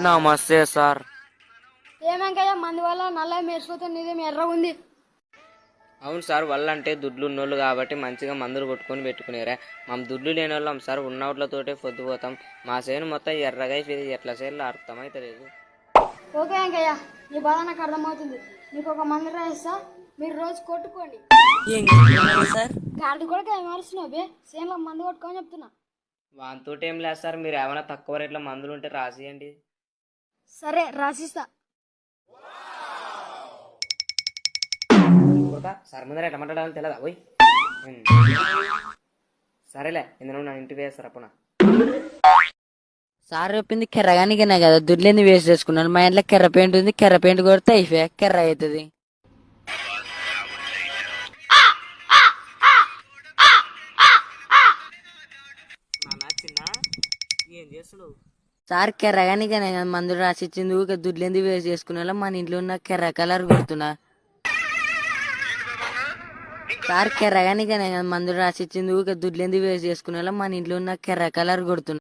నమస్తే సార్. ఏమేంకయ్యా మంది వల్ల నల్ల మెరిసిపోతే నీదేమి ఎర్ర ఉంది. అవును సార్, వాళ్ళంటే దుడ్లు ఉన్నోళ్ళు కాబట్టి మంచిగా మందులు కొట్టుకొని పెట్టుకునేరా. మేము దుడ్లు లేని వాళ్ళం సార్, ఉన్నోట్లతోటే పొద్దుపోతాం. మా సేను మొత్తం ఎర్రగా అయిపోయింది, ఎట్లా సేర్లు అర్థమైతలేదు. ఓకే వెంకయ్య, నీ బాధ నాకు అర్థమవుతుంది. నీకు ఒక మంది రాయిస్తా, మీరు రోజు కొట్టుకోండి. సార్ గాడి కూడా ఏమరుస్తున్నావు బే, సేన్లో మందు కొట్టుకొని చెప్తున్నా. వానితోటి ఏం లేదు సార్, మీరు ఏమైనా తక్కువ రేట్లో మందులు ఉంటే రాసియండి. సరే రాసిస్తా. సార్ ముందర ఎట్లా మాట్లాడాలని తెలియదా పోయి. సరేలే, ఇందులో నా ఇంటికి వేస్తారు అప్పుడు. సార్ చెప్పింది కెర్రగానికనే కదా, దుడ్లేని వేస్ట్ చేసుకున్నాను. మా ఇంట్లో కెర్ర పెయింట్ ఉంది, కెర్ర పెయింట్ కొడితే అయిపోయా కెర్ర అవుతుంది. ఏం చేస్తున్నావు సార్ కెర్రగానికనే కదా మందులు రాసిచ్చింది, ఊరికే దుడ్లేంది వేస్ట్ చేసుకున్నా. మన ఇంట్లో ఉన్న కెర్ర కలర్ కొడుతున్నా. సార్ కెర్రగానికనే కదా మందులు రాసిచ్చింది, ఊరికే దుడ్లేంది వేస్ట్ చేసుకున్నా. మన ఇంట్లో ఉన్న కెర్ర కలర్ కొడుతున్నా.